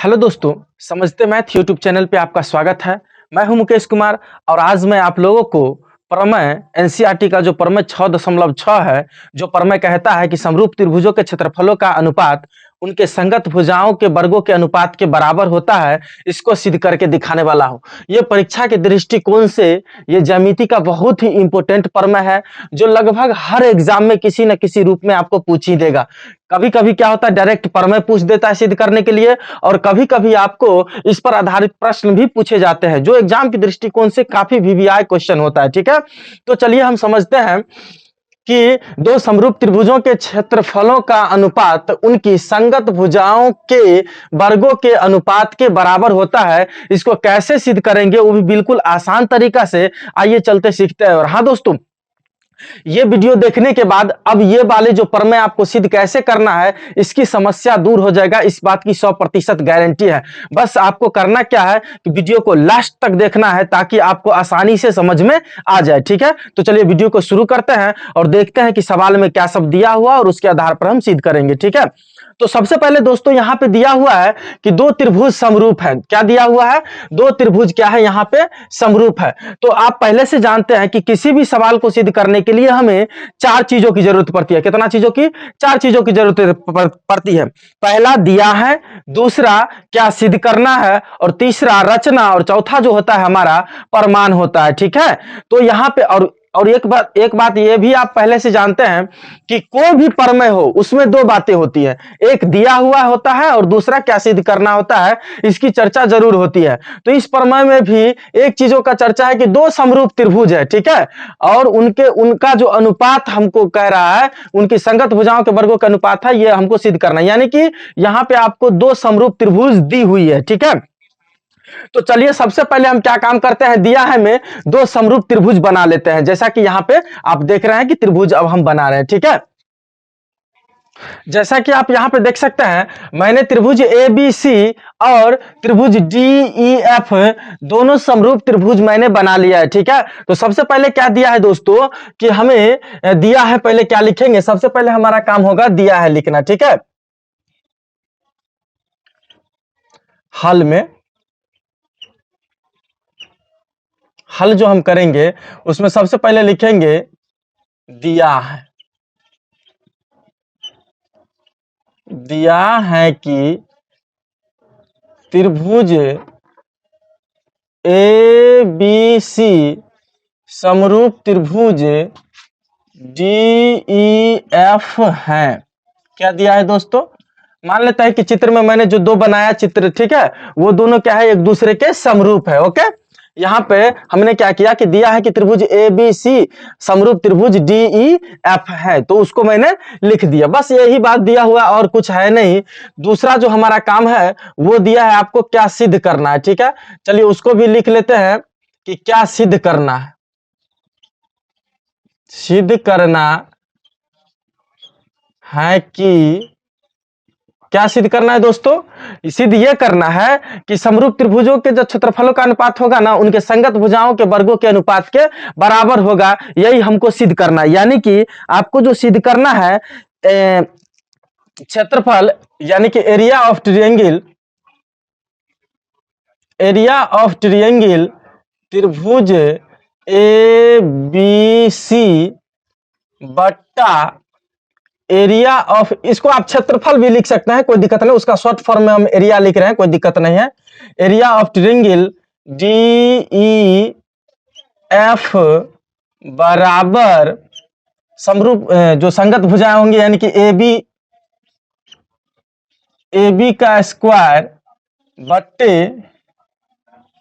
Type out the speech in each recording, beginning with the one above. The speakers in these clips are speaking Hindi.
हेलो दोस्तों, समझते मैथ यूट्यूब चैनल पे आपका स्वागत है। मैं हूं मुकेश कुमार और आज मैं आप लोगों को प्रमेय एनसीईआरटी का जो प्रमेय 6.6 है, जो प्रमेय कहता है कि समरूप त्रिभुजों के क्षेत्रफलों का अनुपात उनके संगत भुजाओं के वर्गों के अनुपात के बराबर होता है, इसको सिद्ध करके दिखाने वाला हूं। ये परीक्षा के दृष्टिकोण से ये ज्यामिति का बहुत ही इंपॉर्टेंट प्रमेय है, जो लगभग हर एग्जाम में किसी न किसी रूप में आपको पूछ ही देगा। कभी कभी क्या होता है, डायरेक्ट प्रमेय पूछ देता है सिद्ध करने के लिए, और कभी कभी आपको इस पर आधारित प्रश्न भी पूछे जाते हैं, जो एग्जाम के दृष्टिकोण से काफी वीवीआई क्वेश्चन होता है। ठीक है, तो चलिए हम समझते हैं कि दो समरूप त्रिभुजों के क्षेत्रफलों का अनुपात उनकी संगत भुजाओं के वर्गों के अनुपात के बराबर होता है। इसको कैसे सिद्ध करेंगे, वो भी बिल्कुल आसान तरीका से। आइए चलते सीखते हैं। और हाँ दोस्तों, ये वीडियो देखने के बाद अब ये वाले जो प्रमेय आपको सिद्ध कैसे करना है, इसकी समस्या दूर हो जाएगा, इस बात की 100% गारंटी है। बस आपको करना क्या है कि वीडियो को लास्ट तक देखना है, ताकि आपको आसानी से समझ में आ जाए। ठीक है, तो चलिए वीडियो को शुरू करते हैं और देखते हैं कि सवाल में क्या सब दिया हुआ और उसके आधार पर हम सिद्ध करेंगे। ठीक है, तो सबसे पहले दोस्तों यहां पे दिया हुआ है कि दो त्रिभुज समरूप है। क्या दिया हुआ है? दो त्रिभुज क्या है यहां पे? समरूप है। तो आप पहले से जानते हैं कि किसी भी सवाल को सिद्ध करने के लिए हमें चार चीजों की जरूरत पड़ती है। कितना चीजों की? चार चीजों की जरूरत पड़ती है। पहला दिया है, दूसरा क्या सिद्ध करना है, और तीसरा रचना, और चौथा जो होता है हमारा प्रमाण होता है। ठीक है, तो यहां पे और एक बात ये भी आप पहले से जानते हैं कि कोई भी प्रमेय हो उसमें दो बातें होती है, एक दिया हुआ होता है और दूसरा क्या सिद्ध करना होता है, इसकी चर्चा जरूर होती है। तो इस प्रमेय में भी एक चीजों का चर्चा है कि दो समरूप त्रिभुज है। ठीक है, और उनका जो अनुपात हमको कह रहा है, उनकी संगत भुजाओं के वर्गों का अनुपात है, ये हमको सिद्ध करना है। यानी कि यहां पे आपको दो समरूप त्रिभुज दी हुई है। ठीक है, तो चलिए सबसे पहले हम क्या काम करते हैं, दिया है में दो समरूप त्रिभुज बना लेते हैं। जैसा कि यहां पे आप देख रहे हैं कि त्रिभुज अब हम बना रहे हैं। ठीक है, जैसा कि आप यहां पे देख सकते हैं, मैंने त्रिभुज ए बी सी और त्रिभुज डी ई एफ दोनों समरूप त्रिभुज मैंने बना लिया है। ठीक है, तो सबसे पहले क्या दिया है दोस्तों कि हमें दिया है, पहले क्या लिखेंगे, सबसे पहले हमारा काम होगा दिया है लिखना। ठीक है, हल में हल जो हम करेंगे उसमें सबसे पहले लिखेंगे दिया है। दिया है कि त्रिभुज ए बी सी समरूप त्रिभुज डी ई एफ है। क्या दिया है दोस्तों? मान लेता है कि चित्र में मैंने जो दो बनाया चित्र, ठीक है, वो दोनों क्या है, एक दूसरे के समरूप है। ओके, यहां पे हमने क्या किया कि दिया है कि त्रिभुज ए बी सी समरूप त्रिभुज डी ई एफ है, तो उसको मैंने लिख दिया। बस यही बात दिया हुआ, और कुछ है नहीं। दूसरा जो हमारा काम है वो दिया है आपको क्या सिद्ध करना है। ठीक है, चलिए उसको भी लिख लेते हैं कि क्या सिद्ध करना है। सिद्ध करना है कि क्या सिद्ध करना है दोस्तों? सिद्ध यह करना है कि समरूप त्रिभुजों के जो क्षेत्रफलों का अनुपात होगा ना, उनके संगत भुजाओं के वर्गों के अनुपात के बराबर होगा। यही हमको सिद्ध करना है। यानी कि आपको जो सिद्ध करना है, क्षेत्रफल यानी कि एरिया ऑफ ट्रायंगल त्रिभुज ए बी सी बट्टा एरिया ऑफ, इसको आप क्षेत्रफल भी लिख सकते हैं, कोई दिक्कत नहीं, उसका शॉर्ट फॉर्म में हम एरिया लिख रहे हैं, कोई दिक्कत नहीं है। Area of triangle D E F बराबर समरूप जो संगत भुजाएं होंगी, यानी कि ए बी का स्क्वायर बट्टे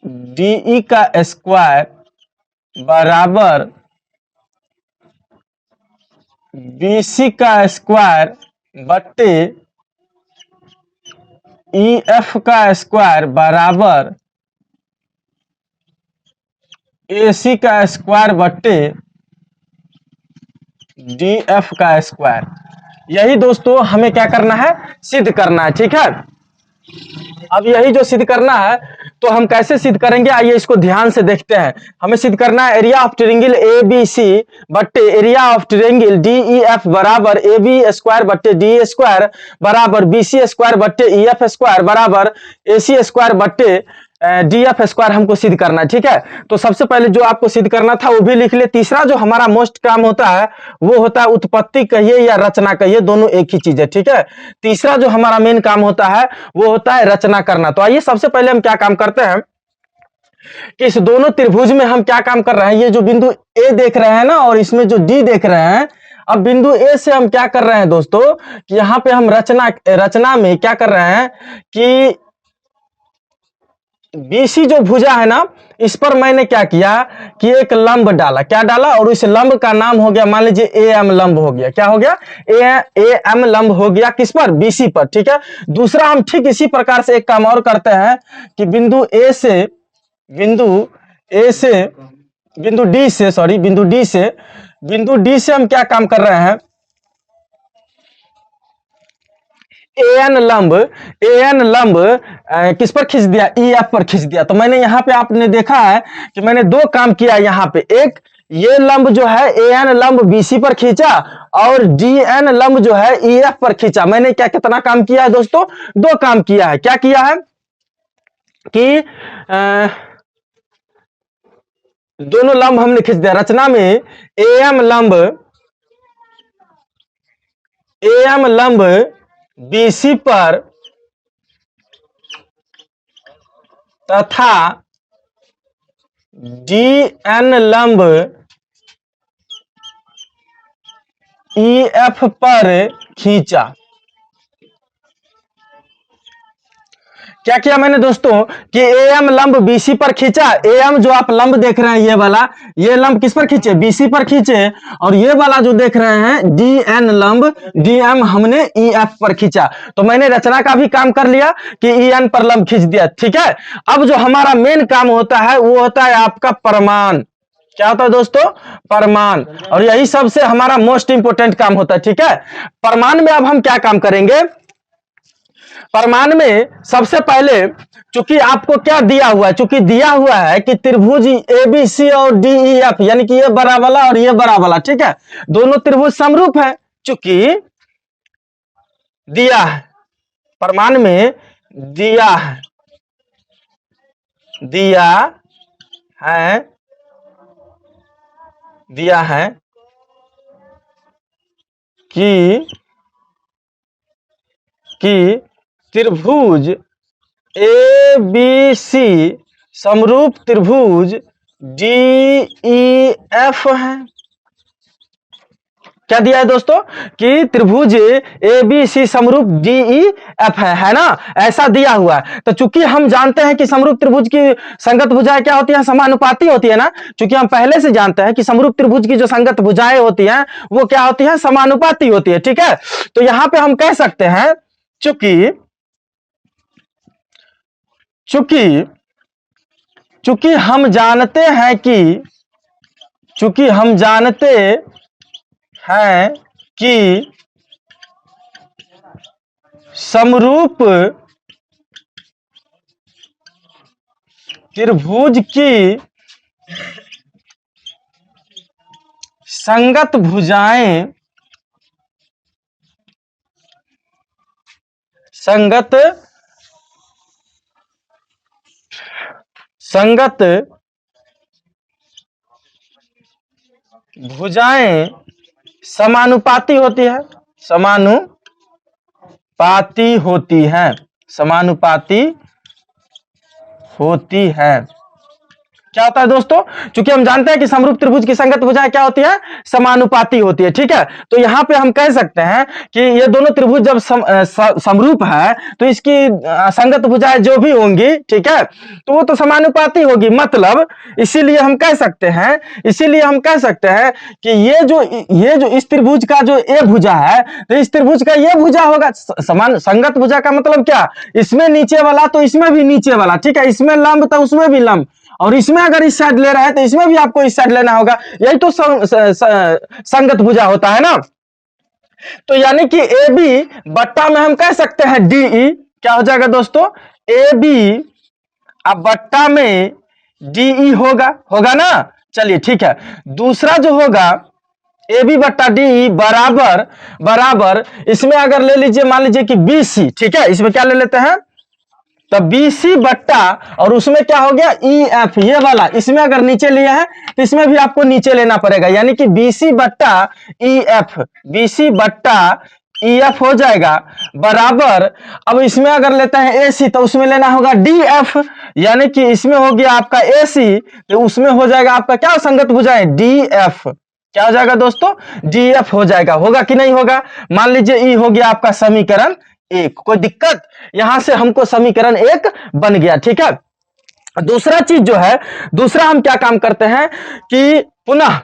डी का स्क्वायर बराबर BC का स्क्वायर बट्टे EF का स्क्वायर बराबर AC का स्क्वायर बट्टे DF का स्क्वायर। यही दोस्तों हमें क्या करना है, सिद्ध करना है। ठीक है, अब यही जो सिद्ध करना है, तो हम कैसे सिद्ध करेंगे, आइए इसको ध्यान से देखते हैं। हमें सिद्ध करना है area of triangle A B C बट्टे area of triangle D E F बराबर ए बी स्क्वायर बट्टे डी स्क्वायर बराबर बी सी स्क्वायर बट्टे ई एफ स्क्वायर बराबर ए सी स्क्वायर बट्टे डी एफ स्क्वायर हमको सिद्ध करना है। ठीक है, तो सबसे पहले जो आपको सिद्ध करना था वो भी लिख ले। तीसरा जो हमारा मोस्ट काम होता है वो होता है उत्पत्ति कहिए या रचना कहिए, दोनों एक ही चीज है। ठीक है, तीसरा जो हमारा मेन काम होता है वो होता है रचना करना। तो आइए सबसे पहले हम क्या काम करते हैं कि इस दोनों त्रिभुज में हम क्या काम कर रहे हैं, ये जो बिंदु ए देख रहे हैं ना और इसमें जो डी देख रहे हैं, अब बिंदु ए से हम क्या कर रहे हैं दोस्तों कि यहां पे हम रचना में क्या कर रहे हैं कि बीसी जो भुजा है ना, इस पर मैंने क्या किया कि एक लंब डाला। क्या डाला, और उस लंब का नाम हो गया, मान लीजिए ए एम लंब हो गया। क्या हो गया, ए एम लंब हो गया, किस पर, बीसी पर। ठीक है, दूसरा हम ठीक इसी प्रकार से एक काम और करते हैं कि बिंदु डी से बिंदु डी से हम क्या काम कर रहे हैं, एन लंब किस पर खींच दिया, ई एफ पर खींच दिया। तो मैंने यहां पे आपने देखा है कि मैंने दो काम किया यहां पे। एक, ये लंब जो है एन लंब बीसी पर खींचा और डी एन लंब जो है ई एफ पर खींचा। मैंने क्या कितना काम किया है दोस्तों, दो काम किया है। क्या किया है कि दोनों लंब हमने खींच दिया। रचना में एम लंब बीसी पर तथा डी एन लंब ई एफ पर खींचा। क्या किया मैंने दोस्तों कि ए एम लंब बीसी पर खींचा। ए एम जो आप लंब देख रहे हैं ये वाला, ये लंब किस पर खींचे, बीसी पर खींचे। और ये वाला जो देख रहे हैं डी एन लंब डी एम हमने ई एफ पर खींचा। तो मैंने रचना का भी काम कर लिया कि ई एन पर लंब खींच दिया। ठीक है, अब जो हमारा मेन काम होता है वो होता है आपका प्रमाण। क्या होता है दोस्तों, प्रमाण। और यही सबसे हमारा मोस्ट इंपोर्टेंट काम होता है। ठीक है, प्रमाण में अब हम क्या काम करेंगे, प्रमाण में सबसे पहले चूंकि आपको क्या दिया हुआ है, चूंकि दिया हुआ है कि त्रिभुज ए बी सी और डी ई एफ, यानी कि ये बड़ा वाला और ये बड़ा वाला, ठीक है, दोनों त्रिभुज समरूप है। चूंकि दिया है, प्रमाण में दिया है कि त्रिभुज ए बी सी समरूप त्रिभुज डी ई एफ है। क्या दिया है दोस्तों कि त्रिभुज ए बी सी समरूप डी ई एफ है ना, ऐसा दिया हुआ है। तो चूंकि हम जानते हैं कि समरूप त्रिभुज की संगत भुजाएं क्या होती है, समानुपाती होती है ना। चूंकि हम पहले से जानते हैं कि समरूप त्रिभुज की जो संगत भुजाएं होती हैं वो क्या होती है, समानुपाती होती है। ठीक है, तो यहां पे हम कह सकते हैं चूंकि हम जानते हैं कि समरूप त्रिभुज की संगत भुजाएं समानुपाती होती है। क्या होता है दोस्तों, चूंकि हम जानते हैं कि समरूप त्रिभुज की संगत भुजाएं क्या होती है, समानुपाती होती है। ठीक है, तो यहां पे हम कह सकते हैं कि ये दोनों त्रिभुज जब समरूप है तो इसकी संगत भुजाएं जो भी होंगी, ठीक है, तो वो तो समानुपाती होगी। मतलब इसीलिए हम कह सकते हैं कि ये जो इस त्रिभुज का जो ए भुजा है तो इस त्रिभुज का ये भुजा होगा। समान संगत भुजा का मतलब क्या, इसमें नीचे वाला तो इसमें भी नीचे वाला, ठीक है, इसमें लंब तो उसमें भी लंब, और इसमें अगर इस साइड ले रहा है तो इसमें भी आपको इस साइड लेना होगा। यही तो संगत भुजा होता है ना। तो यानी कि ए बी बट्टा में हम कह सकते हैं डी ई, क्या हो जाएगा दोस्तों, ए बी अब बट्टा में डीई होगा, होगा ना। चलिए ठीक है, दूसरा जो होगा ए बी बट्टा डी बराबर बराबर इसमें अगर ले लीजिए, मान लीजिए कि बी सी, ठीक है, इसमें क्या ले लेते हैं, तो बी सी बट्टा और उसमें क्या हो गया ई एफ, ये वाला इसमें अगर नीचे लिया है तो इसमें भी आपको नीचे लेना पड़ेगा, यानी कि बी सी बट्टा ई एफ, बी सी बट्टा ई एफ हो जाएगा बराबर। अब इसमें अगर लेते हैं ए सी तो उसमें लेना होगा डी एफ, यानी कि इसमें हो गया आपका ए सी तो उसमें हो जाएगा आपका क्या संगत भुजाएं डी एफ, क्या हो जाएगा दोस्तों डी एफ हो जाएगा, होगा कि नहीं होगा। मान लीजिए ई हो गया आपका समीकरण एक, कोई दिक्कत, यहां से हमको समीकरण एक बन गया, ठीक है। दूसरा चीज जो है, दूसरा हम क्या काम करते हैं कि पुनः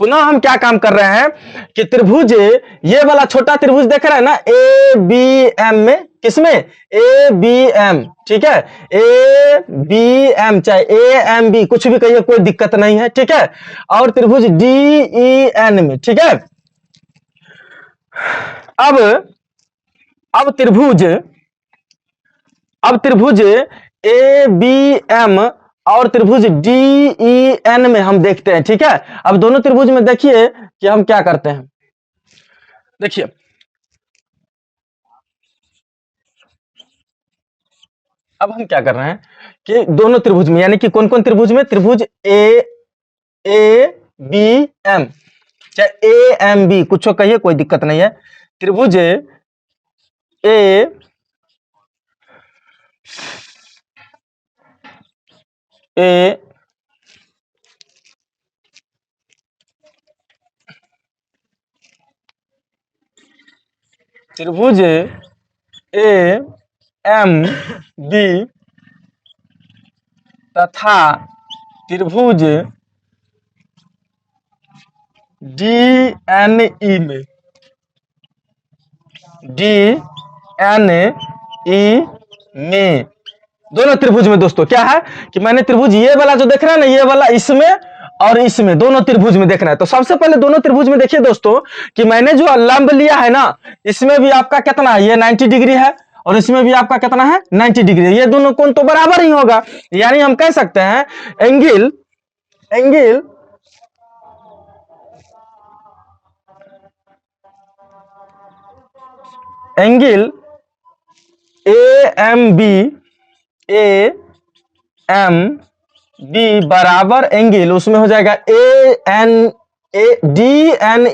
पुनः हम क्या काम कर रहे हैं कि त्रिभुज, ये वाला छोटा त्रिभुज देख रहे हैं ना ए बी एम में, किसमें ए बी एम, ठीक है, ए बी एम चाहे ए एम बी कुछ भी कहिए कोई दिक्कत नहीं है, ठीक है, और त्रिभुज डी ई एन में, ठीक है। अब अब त्रिभुज ए बी एम और त्रिभुज डी ई एन में हम देखते हैं, ठीक है। अब दोनों त्रिभुज में देखिए कि हम क्या करते हैं, देखिए अब हम क्या कर रहे हैं कि दोनों त्रिभुज में, यानी कि कौन कौन त्रिभुज में, त्रिभुज ए बी एम चाहे ए एम बी कुछ कहिए कोई दिक्कत नहीं है, त्रिभुज ए ए त्रिभुज ए एम बी तथा त्रिभुज डी एन ई में, डी एन ई में, दोनों त्रिभुज में दोस्तों क्या है कि मैंने त्रिभुज ये वाला जो देख रहा है ना, ये वाला इसमें और इसमें दोनों त्रिभुज में देखना है। तो सबसे पहले दोनों त्रिभुज में देखिए दोस्तों कि मैंने जो लंब लिया है ना, इसमें भी आपका कितना है, ये 90 डिग्री है और इसमें भी आपका कितना है 90 डिग्री है, ये दोनों कोण तो बराबर ही होगा, यानी हम कह सकते हैं angle angle angle A M B बराबर एंगल उसमें हो जाएगा ए डी एन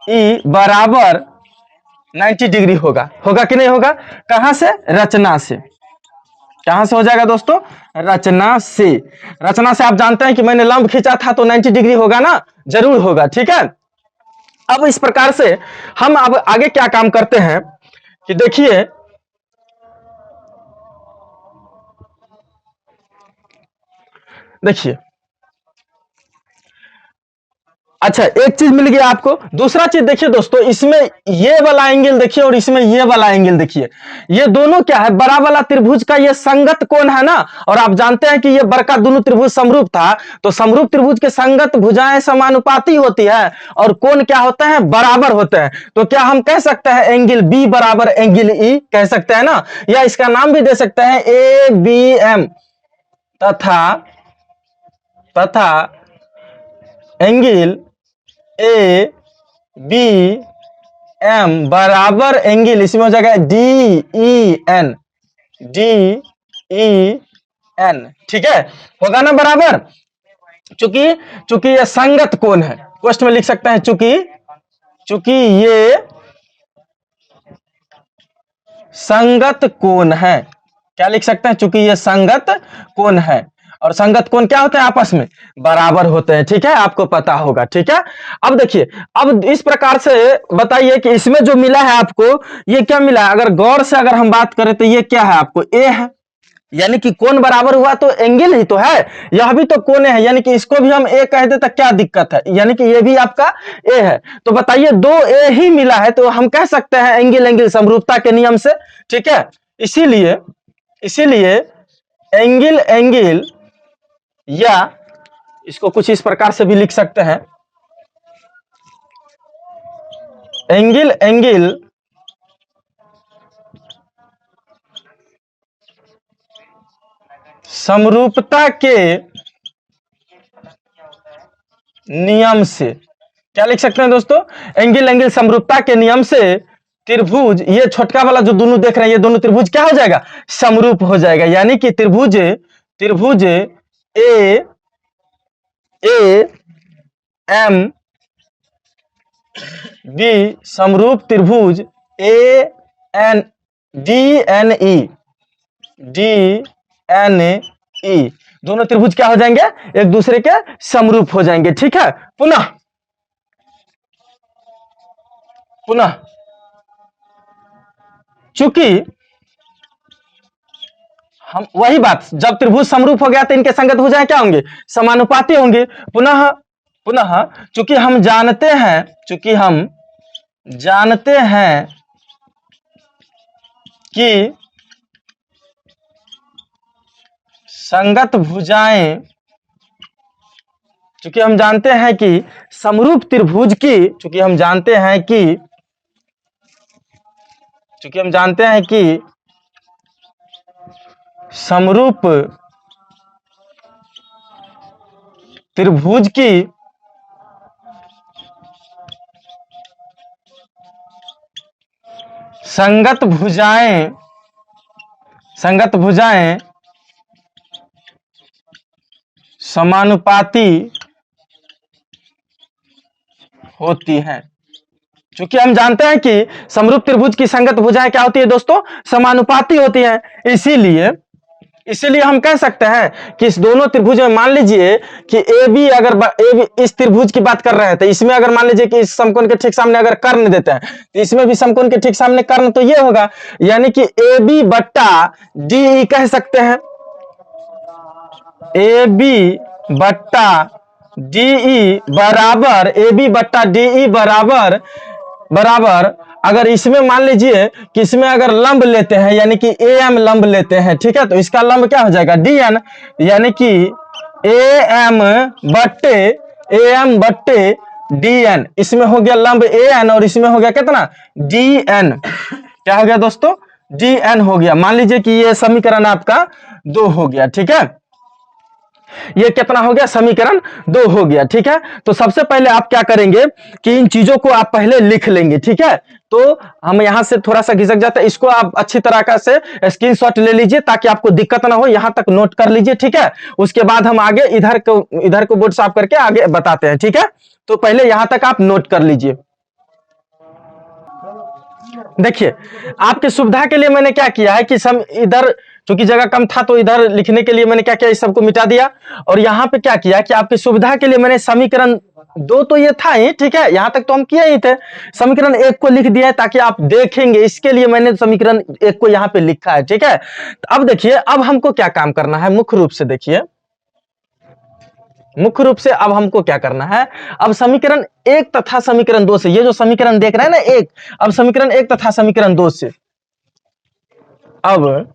ई बराबर 90 डिग्री होगा, होगा कि नहीं होगा। कहां से, रचना से, कहां से हो जाएगा दोस्तों, रचना से, रचना से आप जानते हैं कि मैंने लंब खींचा था तो 90 डिग्री होगा ना, जरूर होगा, ठीक है। अब इस प्रकार से हम अब आगे क्या काम करते हैं कि देखिए देखिए अच्छा एक चीज मिल गया आपको, दूसरा चीज देखिए दोस्तों, इसमें ये वाला एंगल देखिए और इसमें ये वाला एंगल देखिए, ये दोनों क्या है, बड़ा वाला त्रिभुज का ये संगत कोण है ना, और आप जानते हैं कि ये बड़का दोनों त्रिभुज समरूप था, तो समरूप त्रिभुज के संगत भुजाएं समानुपाती होती है और कोण क्या होता है, बराबर होते हैं। तो क्या हम कह सकते हैं एंगल बी बराबर एंगल ई, कह सकते हैं ना, या इसका नाम भी दे सकते हैं ए बी एम तथा एंगल ए बी एम बराबर एंगल इसमें हो जाएगा डी ई एन, ठीक है, होगा ना बराबर, चूंकि ये संगत कोण है, क्वेश्चन में लिख सकते हैं चूंकि ये संगत कोण है, क्या लिख सकते हैं, चूंकि ये संगत कोण है, और संगत कोण क्या होते हैं, आपस में बराबर होते हैं, ठीक है, आपको पता होगा, ठीक है। अब देखिए, अब इस प्रकार से बताइए कि इसमें जो मिला है आपको, ये क्या मिला है, अगर गौर से अगर हम बात करें तो ये क्या है आपको, ए है, यानी कि कोण बराबर हुआ तो एंगल ही तो है, यह भी तो कोण है, यानी कि इसको भी हम ए कह दे तो क्या दिक्कत है, यानी कि ये भी आपका ए है। तो बताइए दो ए ही मिला है तो हम कह सकते हैं एंगल समरूपता के नियम से, ठीक है। इसीलिए एंगल या इसको कुछ इस प्रकार से भी लिख सकते हैं, एंगल समरूपता के नियम से क्या लिख सकते हैं दोस्तों? एंगल समरूपता के नियम से त्रिभुज, ये छोटका वाला जो दोनों देख रहे हैं, ये दोनों त्रिभुज क्या हो जाएगा? समरूप हो जाएगा। यानी कि त्रिभुज ए एम बी समरूप त्रिभुज A N D N E दोनों त्रिभुज क्या हो जाएंगे? एक दूसरे के समरूप हो जाएंगे। ठीक है, पुनः चूंकि हम वही बात, जब त्रिभुज समरूप हो गया तो इनके संगत भुजाएं क्या होंगे? समानुपाती होंगी। पुनः चूंकि हम जानते हैं कि संगत भुजाएं, चूंकि हम जानते हैं कि समरूप त्रिभुज की, चूंकि हम जानते हैं कि समरूप त्रिभुज की संगत भुजाएं समानुपाती होती हैं। चूंकि हम जानते हैं कि समरूप त्रिभुज की संगत भुजाएं क्या होती है दोस्तों? समानुपाती होती हैं। इसीलिए हम कह सकते हैं कि इस दोनों त्रिभुज में, मान लीजिए कि ए बी, अगर इस त्रिभुज की बात कर रहे हैं तो इसमें अगर मान लीजिए कि इस समकोण के ठीक सामने अगर कर्ण देते हैं तो इसमें भी समकोण के ठीक सामने कर्ण, तो ये होगा। यानी कि ए बी बट्टा डी ई कह सकते हैं। ए बी बट्टा डी ई बराबर, ए बी बट्टा डी ई बराबर अगर इसमें मान लीजिए कि इसमें अगर लंब लेते हैं, यानी कि ए एम लंब लेते हैं, ठीक है, तो इसका लंब क्या हो जाएगा? D N. यानी कि ए एम बट्टे डी एन, इसमें हो गया लंब ए एन और इसमें हो गया कितना? D N. क्या हो गया दोस्तों? डी एन हो गया। मान लीजिए कि ये समीकरण आपका 2 हो गया। ठीक है, ये कितना हो गया? समीकरण 2 हो गया। ठीक है, तो सबसे पहले आप क्या करेंगे कि इन चीजों को आप पहले लिख लेंगे। ठीक है, तो हम यहां से थोड़ा सा खिसक जाता है, इसको आप अच्छी तरह से स्क्रीनशॉट ले लीजिए ताकि आपको दिक्कत ना हो, यहां तक नोट कर लीजिए। ठीक है, उसके बाद हम आगे इधर को बोर्ड साफ करके आगे बताते हैं। ठीक है, तो पहले यहां तक आप नोट कर लीजिए। देखिए, आपकी सुविधा के लिए मैंने क्या किया है कि इधर चूंकि जगह कम था तो इधर लिखने के लिए मैंने क्या किया, इस सबको मिटा दिया और यहाँ पे क्या किया कि आपकी सुविधा के लिए मैंने समीकरण 2 तो ये था ही, ठीक है, यहां तक तो हम किए ही थे। समीकरण 1 को लिख दिया है ताकि आप देखेंगे, इसके लिए मैंने समीकरण 1 को यहाँ पे लिखा है। ठीक है, तो अब देखिए, अब हमको क्या काम करना है मुख्य रूप से, देखिए मुख्य रूप से अब हमको क्या करना है, अब समीकरण 1 तथा समीकरण 2 से, ये जो समीकरण देख रहे हैं ना 1, अब समीकरण 1 तथा समीकरण 2 से अब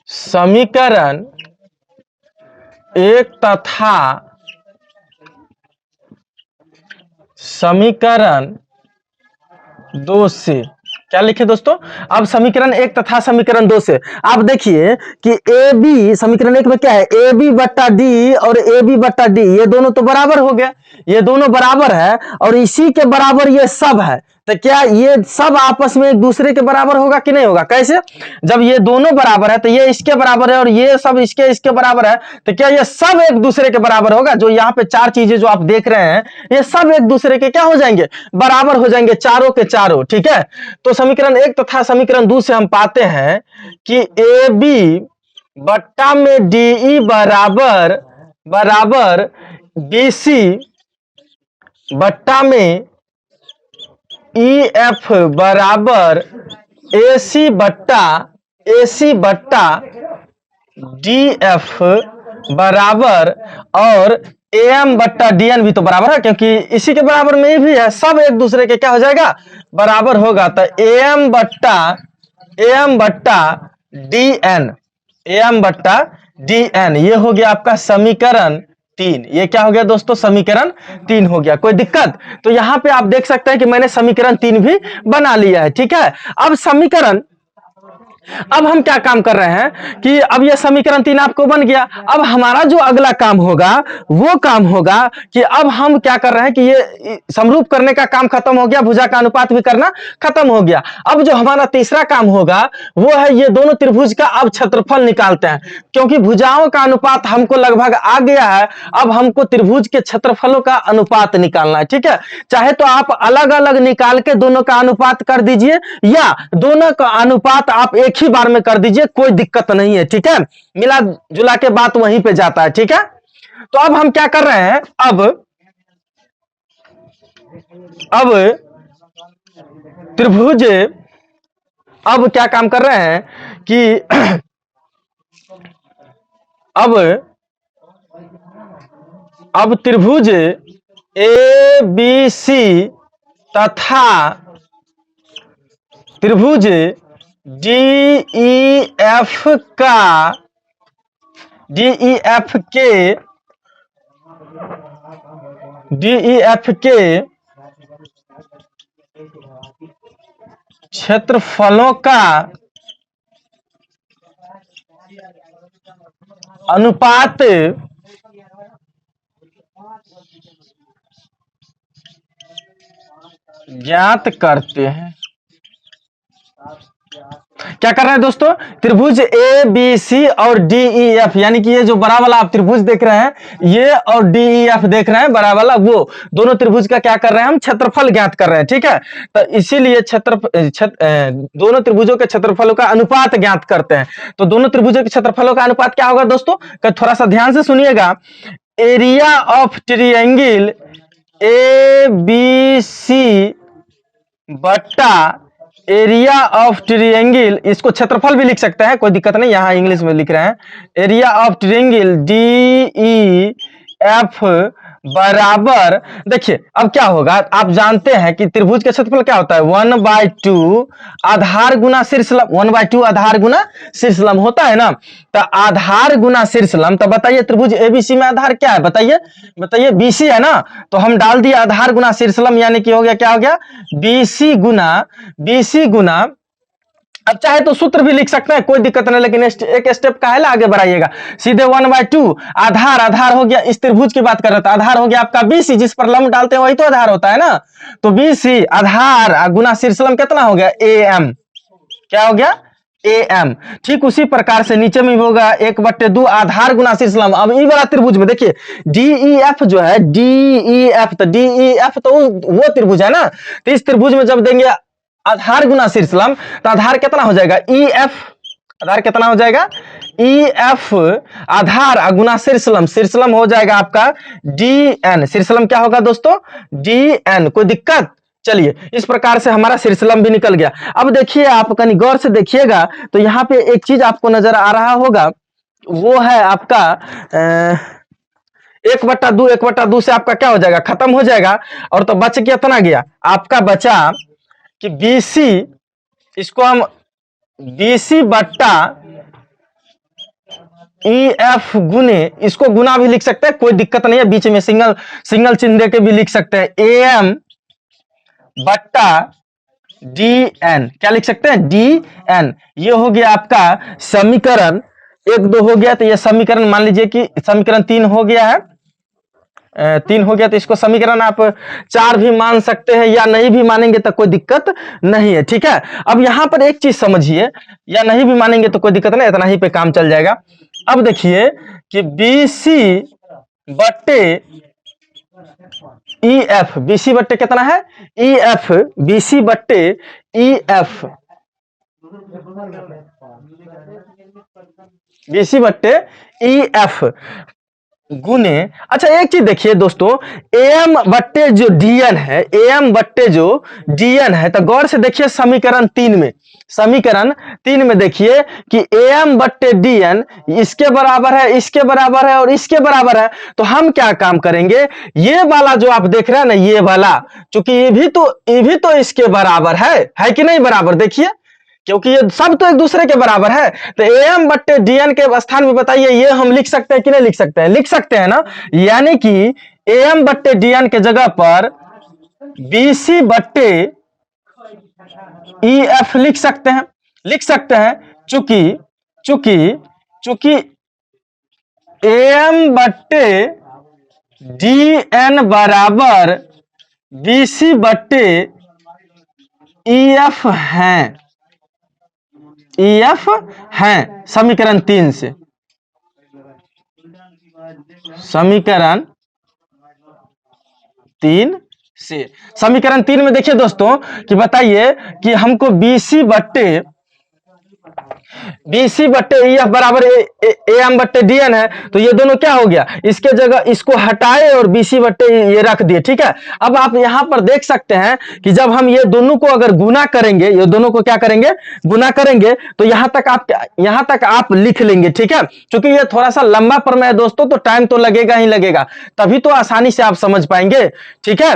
समीकरण 1 तथा समीकरण 2 से क्या लिखे दोस्तों? अब समीकरण 1 तथा समीकरण 2 से आप देखिए कि ए बी, समीकरण 1 में क्या है? ए बी बट्टा डी और ए बी बट्टा डी, ये दोनों तो बराबर हो गया, ये दोनों बराबर है और इसी के बराबर ये सब है। तो क्या ये सब आपस में एक दूसरे के बराबर होगा कि नहीं होगा? कैसे? जब ये दोनों बराबर है तो ये इसके बराबर है और ये सब इसके बराबर है, तो क्या ये सब एक दूसरे के बराबर होगा? जो यहाँ पे 4 चीजें जो आप देख रहे हैं ये सब एक दूसरे के क्या हो जाएंगे? बराबर हो जाएंगे, चारों के चारों। ठीक है, तो समीकरण 1 तथा समीकरण 2 से हम पाते हैं कि ए बी बट्टा में डी ई बराबर बी सी बट्टा में ई एफ बराबर ए सी बट्टा डी एफ बराबर, और ए एम बट्टा डी एन भी तो बराबर है क्योंकि इसी के बराबर में भी है, सब एक दूसरे के क्या हो जाएगा? बराबर होगा। तो ए एम बट्टा डी एन, ये हो गया आपका समीकरण 3। ये क्या हो गया दोस्तों? समीकरण 3 हो गया। कोई दिक्कत? तो यहां पे आप देख सकते हैं कि मैंने समीकरण 3 भी बना लिया है। ठीक है, अब समीकरण अब हम क्या काम कर रहे हैं कि अब ये समीकरण 3 आपको बन गया। अब हमारा जो अगला काम होगा वो काम होगा कि अब हम क्या कर रहे हैं कि ये समरूप करने का काम खत्म हो गया, भुजा का अनुपात भी करना खत्म हो गया। अब जो हमारा तीसरा काम होगा वो है ये दोनों त्रिभुज का अब क्षेत्रफल निकालते हैं, क्योंकि भुजाओं का अनुपात हमको लगभग आ गया है। अब हमको त्रिभुज के क्षेत्रफलों का अनुपात निकालना है, ठीक है। चाहे तो आप अलग अलग निकाल के दोनों का अनुपात कर दीजिए या दोनों का अनुपात आप एक ही बार में कर दीजिए, कोई दिक्कत नहीं है, ठीक है। मिला जुला के बात वहीं पे जाता है, ठीक है। तो अब हम क्या कर रहे हैं, अब त्रिभुज अब क्या काम कर रहे हैं कि अब त्रिभुज ए बी सी तथा त्रिभुज डी ई एफ के क्षेत्रफलों का अनुपात ज्ञात करते हैं। क्या कर रहे हैं दोस्तों, त्रिभुज ए बी सी और डी ई एफ, यानी कि ये जो बड़ा वाला आप त्रिभुज देख रहे हैं ये और डी ई एफ देख रहे हैं बड़ा वाला, वो दोनों त्रिभुज का क्या कर रहे हैं, हम क्षेत्रफल ज्ञात कर रहे हैं, ठीक है। तो इसीलिए दोनों त्रिभुजों के क्षेत्रफलों का अनुपात ज्ञात करते हैं। तो दोनों त्रिभुजों के क्षेत्रफलों का अनुपात क्या होगा दोस्तों, थोड़ा सा ध्यान से सुनिएगा। Area of triangle A B C बट्टा एरिया ऑफ ट्रायंगल, इसको क्षेत्रफल भी लिख सकते हैं, कोई दिक्कत नहीं, यहां इंग्लिश में लिख रहे हैं। Area of triangle D E F बराबर, देखिए अब क्या होगा, आप जानते हैं कि त्रिभुज का क्षेत्रफल क्या होता है, 1/2 आधार गुना शीर्षलंब, 1/2 आधार गुना शीर्षलंब होता है ना। तो आधार गुना शीर्षलंब, तो बताइए त्रिभुज एबीसी में आधार क्या है, बताइए बीसी है ना। तो हम डाल दिए आधार गुना शीर्षलंब, यानी कि हो गया, क्या हो गया, बीसी गुना। अब चाहे तो सूत्र भी लिख सकते हैं, कोई दिक्कत नहीं, लेकिन एक स्टेप का है, आगे बढ़ाइएगा। सीधे 1/2 आधार हो गया, इस त्रिभुज की बात कर रहे थे, आधार हो गया आपका बीसी, जिस पर लंब डालते हैं वही तो आधार होता है ना। तो बीसी आधार गुना शीर्षलंब कितना हो गया, am, क्या हो गया, am। ठीक उसी प्रकार से नीचे में होगा 1/2 आधार गुना शीर्षलंब। अब ई वाला त्रिभुज में देखिए DEF जो है, DEF तो वो त्रिभुज है ना। तो इस त्रिभुज में जब देंगे आधार गुना शीर्षलंब, तो आधार कितना हो जाएगा, EF, आधार कितना हो जाएगा, EF आधार गुना शीर्षलंब हो जाएगा आपका DN। शीर्षलंब क्या होगा दोस्तों, DN, कोई दिक्कत। चलिए इस प्रकार से हमारा शीर्षलंब भी निकल गया। अब देखिए आप कहीं गौर से देखिएगा तो यहाँ पे एक चीज आपको नजर आ रहा होगा, वो है आपका 1/2 से आपका क्या हो जाएगा, खत्म हो जाएगा। और तो बच के इतना गया आपका, बचा कि BC, इसको हम BC बट्टा EF गुने, इसको गुना भी लिख सकते हैं, कोई दिक्कत नहीं है, बीच में सिंगल चिन्ह देके भी लिख सकते हैं, AM बट्टा DN, क्या लिख सकते हैं, DN। ये हो गया आपका समीकरण 1-2 हो गया। तो ये समीकरण मान लीजिए कि समीकरण 3 हो गया है, 3 हो गया, तो इसको समीकरण आप 4 भी मान सकते हैं या नहीं भी मानेंगे तो कोई दिक्कत नहीं है, ठीक है। अब यहां पर एक चीज समझिए, या नहीं भी मानेंगे तो कोई दिक्कत नहीं, इतना ही पे काम चल जाएगा। अब देखिए कि BC बट्टे EF, BC बट्टे कितना है, EF, BC बट्टे EF, BC बट्टे EF गुने, अच्छा एक चीज देखिए दोस्तों, AM बट्टे जो DN है, AM बट्टे जो DN है, तो गौर से देखिए समीकरण 3 में देखिए कि AM बट्टे DN इसके बराबर है, इसके बराबर है और इसके बराबर है। तो हम क्या काम करेंगे, ये वाला जो आप देख रहे हैं ना, ये वाला, चूंकि ये भी तो इसके बराबर है कि नहीं बराबर, देखिए क्योंकि ये सब तो एक दूसरे के बराबर है। तो AM बट्टे DN के स्थान में बताइए ये हम लिख सकते हैं कि नहीं लिख सकते हैं, लिख सकते हैं ना। यानी कि AM बट्टे DN के जगह पर BC बट्टे EF लिख सकते हैं, चूंकि चूंकि चूंकि AM बट्टे DN बराबर BC बट्टे EF हैं, EF हैं समीकरण 3 से, समीकरण 3 से। समीकरण 3 में देखिए दोस्तों कि बताइए कि हमको BC बट्टे EF बराबर AM बट्टे DN है, तो ये दोनों क्या हो गया, इसके जगह इसको हटाए और BC बट्टे ये रख दिए। ठीक है, अब आप यहां पर देख सकते हैं कि जब हम ये दोनों को अगर गुना करेंगे, ये दोनों को क्या करेंगे, गुना करेंगे, तो यहां तक आप लिख लेंगे। ठीक है, क्योंकि ये थोड़ा सा लंबा प्रमेय है दोस्तों, तो टाइम तो लगेगा ही लगेगा, तभी तो आसानी से आप समझ पाएंगे। ठीक है,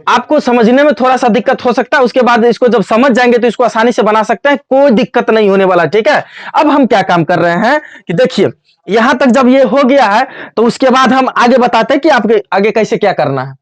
आपको समझने में थोड़ा सा दिक्कत हो सकता है, उसके बाद इसको जब समझ जाएंगे तो इसको आसानी से बना सकते हैं, कोई दिक्कत नहीं होने वाला। ठीक है, अब हम क्या काम कर रहे हैं कि देखिए यहां तक जब ये हो गया है तो उसके बाद हम आगे बताते हैं कि आपके आगे कैसे क्या करना है।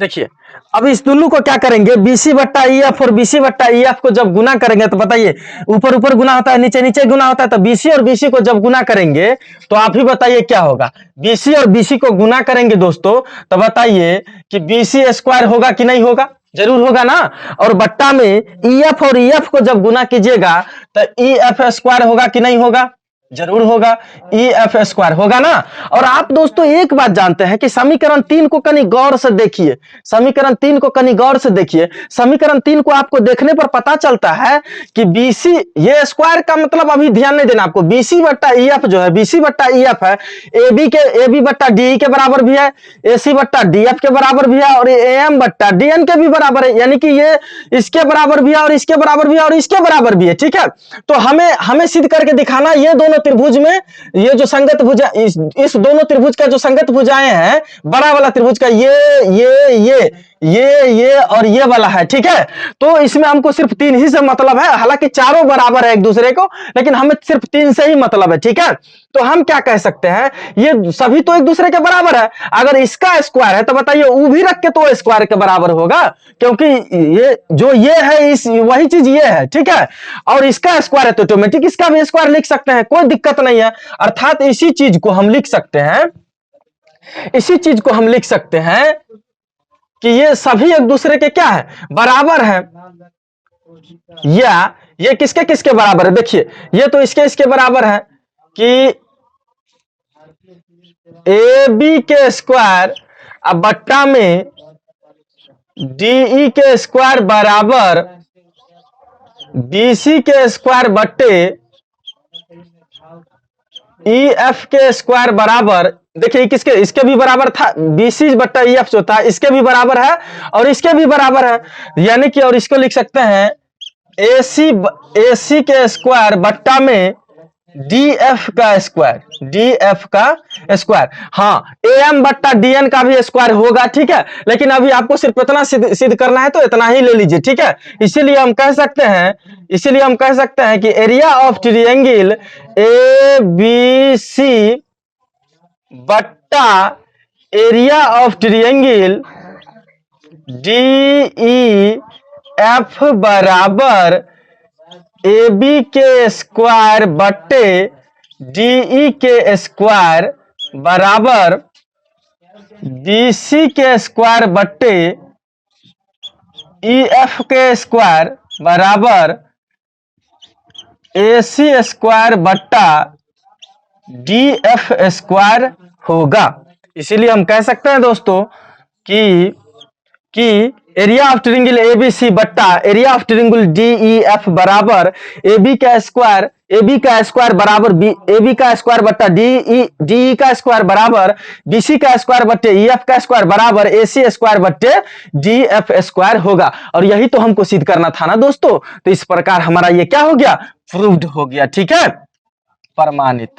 देखिए अब इस दोनों को क्या करेंगे, BC बट्टा EF और BC बट्टा EF को जब गुना करेंगे तो बताइए ऊपर ऊपर गुना होता है, नीचे नीचे गुना होता है, तो BC और BC को जब गुना करेंगे तो आप ही बताइए क्या होगा। BC और BC को गुना करेंगे दोस्तों तो बताइए कि BC स्क्वायर होगा कि नहीं होगा, जरूर होगा ना। और बट्टा में EF और EF को जब गुना कीजिएगा तो EF स्क्वायर होगा कि नहीं होगा, जरूर होगा, EF स्क्वायर होगा ना। और आप दोस्तों एक बात जानते हैं कि समीकरण 3 को कहीं गौर से देखिए, समीकरण 3 को कहीं गौर से देखिए, समीकरण 3 को आपको देखने पर पता चलता है कि BC ये स्क्वायर का मतलब अभी ध्यान नहीं देना आपको, BC बट्टा EF जो है, BC बट्टा EF है, AB बट्टा DE के बराबर भी है, AC बट्टा DF के बराबर भी है, और AM बट्टा DN के भी बराबर है, यानी कि ये इसके बराबर भी है और इसके बराबर भी है और इसके बराबर भी है। ठीक है, तो हमें सिद्ध करके दिखाना, ये दोनों त्रिभुज में ये जो संगत भुजा, इस दोनों त्रिभुज का जो संगत भुजाएं हैं, बड़ा वाला त्रिभुज का ये और ये वाला है। ठीक है, तो इसमें हमको सिर्फ 3 ही से मतलब है, हालांकि चारों बराबर है एक दूसरे को, लेकिन हमें सिर्फ 3 से ही मतलब है। ठीक है, तो हम क्या कह सकते हैं, ये सभी तो एक दूसरे के बराबर है, अगर इसका स्क्वायर है तो बताइए वो भी रख के तो स्क्वायर के बराबर होगा, क्योंकि ये जो ये है इस वही चीज ये है। ठीक है, और इसका स्क्वायर है तो ऑटोमेटिक इसका भी स्क्वायर लिख सकते हैं, कोई दिक्कत नहीं है। अर्थात इसी चीज को हम लिख सकते हैं, कि ये सभी एक दूसरे के क्या है, बराबर है, या ये किसके किसके बराबर है। देखिए ये तो इसके बराबर है कि AB के स्क्वायर अब बट्टा में DE के स्क्वायर बराबर BC के स्क्वायर बट्टे EF के स्क्वायर बराबर, देखिए किसके, इसके भी बराबर था, BC बट्टा EF जो था इसके भी बराबर है और इसके भी बराबर है, यानी कि और इसको लिख सकते हैं AC के स्क्वायर बट्टा में DF का स्क्वायर, हाँ AM बट्टा DN का भी स्क्वायर होगा। ठीक है, लेकिन अभी आपको सिर्फ इतना सिद्ध करना है तो इतना ही ले लीजिए। ठीक है, इसीलिए हम कह सकते हैं कि एरिया ऑफ ट्रायंगल ABC बट्टा एरिया ऑफ ट्रायंगल DEF बराबर AB के स्क्वायर बट्टे DE के स्क्वायर बराबर BC के स्क्वायर बट्टे EF के स्क्वायर बराबर AC स्क्वायर बट्टा DF स्क्वायर होगा। इसीलिए हम कह सकते हैं दोस्तों कि एरिया ऑफ ट्रायंगल ABC बट्टा एरिया ऑफ ट्रायंगल DEF बराबर AB का स्क्वायर बराबर AB का स्क्वायर बट्टा DE का स्क्वायर बराबर BC का स्क्वायर बट्टे EF का स्क्वायर बराबर AC स्क्वायर बट्टे DF स्क्वायर होगा। और यही तो हमको सिद्ध करना था ना दोस्तों, तो इस प्रकार हमारा ये क्या हो गया, प्रूव्ड हो गया। ठीक है, प्रमाणित।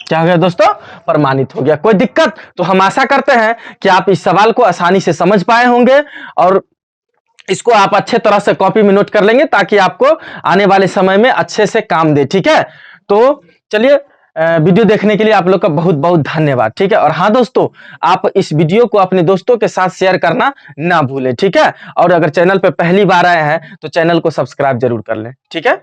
क्या हो गया दोस्तों, प्रमाणित हो गया। कोई दिक्कत, तो हम आशा करते हैं कि आप इस सवाल को आसानी से समझ पाए होंगे और इसको आप अच्छे तरह से कॉपी में नोट कर लेंगे ताकि आपको आने वाले समय में अच्छे से काम दे। ठीक है, तो चलिए वीडियो देखने के लिए आप लोग का बहुत बहुत धन्यवाद। ठीक है, और हाँ दोस्तों, आप इस वीडियो को अपने दोस्तों के साथ शेयर करना ना भूलें। ठीक है, और अगर चैनल पे पहली बार आए हैं तो चैनल को सब्सक्राइब जरूर कर लें। ठीक है।